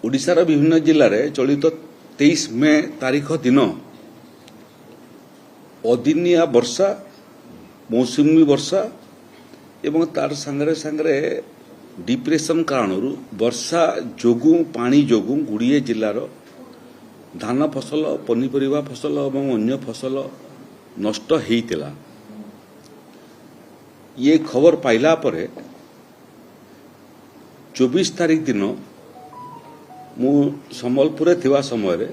ओडिशार विभिन्न जिले में चलित 23 मे तारीख दिन अदिनिया वर्षा मौसुमी वर्षा एवं तार सांगरे सांगरे डिप्रेशन कारण वर्षा जोगु पानी जोगु गुड़िए जिलार धान फसल पनीपरिया फसल और अन्य फसल नष्ट होइतिला। ये खबर पाइला परे 24 तारीख दिन मु संबलपुर थिबा समय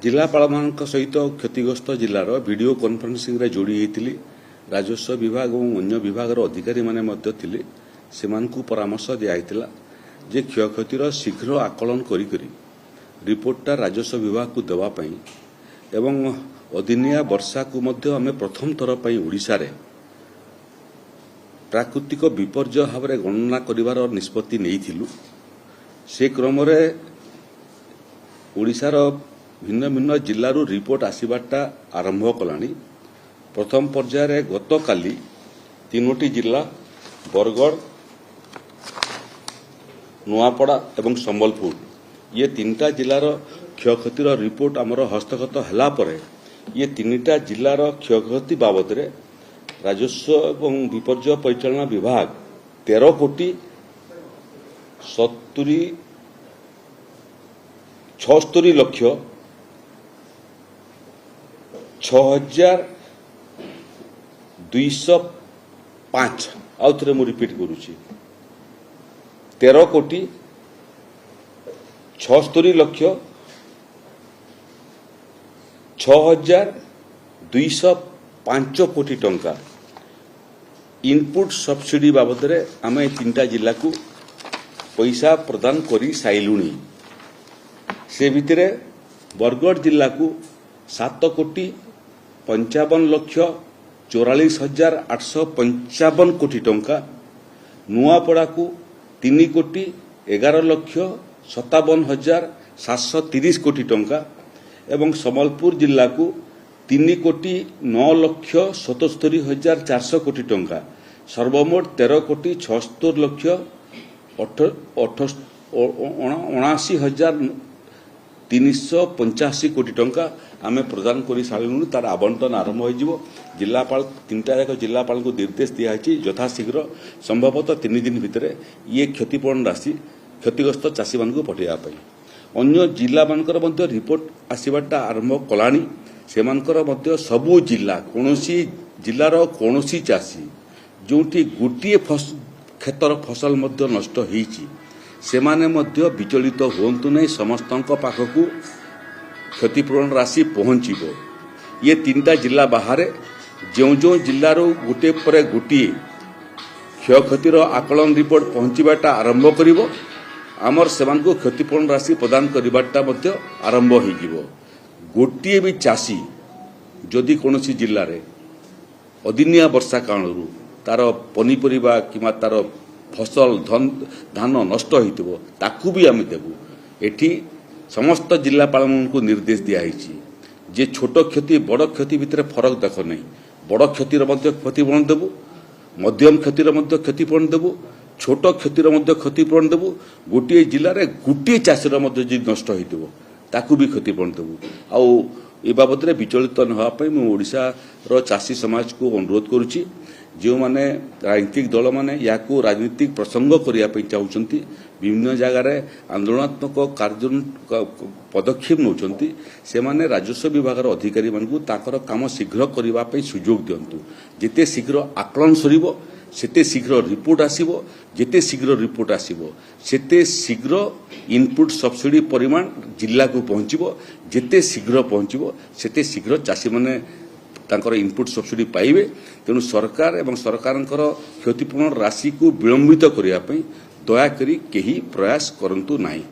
जिलापाल मान सहित क्षतिग्रस्त जिलार वीडियो कॉन्फ्रेंसिंग रे जोड़ी होती राजस्व विभाग और अन्य विभाग अधिकारी माने मध्य थिले सेमानकु परामर्श दिया जे क्षयक्षतिर शीघ्र आकलन करी रिपोर्टटा राजस्व विभाग को देवाई एवं अदिनिया वर्षा को मध्य आमे प्रथम थर पई ओडिशा रे प्राकृतिक विपर्यय भाव में गणना करिवार निष्पत्ति नेइथिलु। से क्रम रे ओडिशार भिन्न भिन्न जिल्लारू रिपोर्ट आसीबाटा आरंभ कलानी। प्रथम पर्यायर गत काली 3टी जिला बरगढ़ नुआपड़ा एवं संबलपुर ये 3टा जिलार क्षयक्षतिर रिपोर्ट आमर हस्तगत हला परे ये 3टा जिलार क्षयक्षति बाबद रे राजस्व एवं विपर्यय परिचालना विभाग 13 कोटी 76 लक्ष 6205 आउ थे मु रिपीट करुची 13 कोटी 76 लक्ष 6205 कोटी टंका इनपुट सब्सिडी बाबद रे आमे 3टा जिला को पैसा प्रदान करी साइलुणी। से भितरे बरगढ़ जिला को 7 कोटी 55 लक्ष 44,855 कोटी टंका, नुआपड़ा को 3 कोटी 11 लक्ष 57,730 कोटी टंका एवं संबलपुर जिला को 3 कोटी 9 लक्ष 77,400 कोटी टंका सर्वमोट 13 कोटी 76 लक्ष 79,385 कोटी टंका आमे प्रदान करी सारिलुनु। तार आवंटन आरंभ हो जिलापाल 3टा जाक जिलापाल को निर्देश दिया यथाशीघ्र संभवतः 3 दिन भितर ये क्षतिपूरण राशि क्षतिग्रस्त चाषी मान पठाइबा पई अन्य जिला मानकर मध्य रिपोर्ट आसीबाटा आरंभ कलानी। सेमानकर मध्य सबु जिला कोनोसी जिलार कोनोसी चाषी जोठी गोटे क्षेत्र फसल मध्य नष्ट होईची सेमाने मध्य विचलित होंतु नहीं समस्तक पाखकु क्षतिपूरण राशि पहुंचीबो। ये 3टा जिला बाहर जो जो जिलार गोटे पर गोटे क्षयक्षतिर आकलन रिपोर्ट पहुंचीबाटा आरंभ करिवो आमर सेमानकु क्षतिपूरण राशि प्रदान करिबाटा मध्य आरंभ होईजिवो। गोटे भी चाषी जदि कोनोसी जिल्ला रे अदिनिया वर्षा कारणरू तार पनीपरिया किमा तार फसल धान नष्ट होइतबो ताकू भी आमे देबू। एठी समस्त जिलापाल को निर्देश दिया जे छोट क्षति बड़ क्षति भितर फरक देख नहीं बड़ क्षतिर मध्य क्षतिपूरण देबू मध्यम क्षतिर मध्य क्षतिपूरण देबू छोट क्षतिर मध्य क्षतिपूरण देबू। गोटे जिले में गोटे चाषीर मध्य नष्ट होइतबो ताकू भी क्षतिपूरण देबू। आउ ए बाबद रे विचलित न होआ पई मु ओडिशार चाषी समाज को अनुरोध करुछि जो माने राजनीतिक दल माने याकू राजनीतिक प्रसंग करिया पई चाहुचंती विभिन्न जगार आंदोलनात्मक कार्य पदक्षेप नौचंती से माने राजस्व विभाग अधिकारी मानकू ताकर काम शीघ्र करिवा पई सुजोग दियंतु। जेते शीघ्र आकलन सरिबो सेते शीघ्र रिपोर्ट आसीबो जेते शीघ्र रिपोर्ट आसीबो सेते शीघ्र इनपुट सब्सिडी परिमाण जिला को पहुंचीबो जेते शीघ्र पहुंचीबो सेते शीघ्र चाषी माने तांकर इनपुट सब्सिडी पाइबे। तेणु सरकार एवं सरकारंकर क्षतिपूरण राशि को विलंबित करिया पई दयाकरी केही प्रयास करंतु नाही।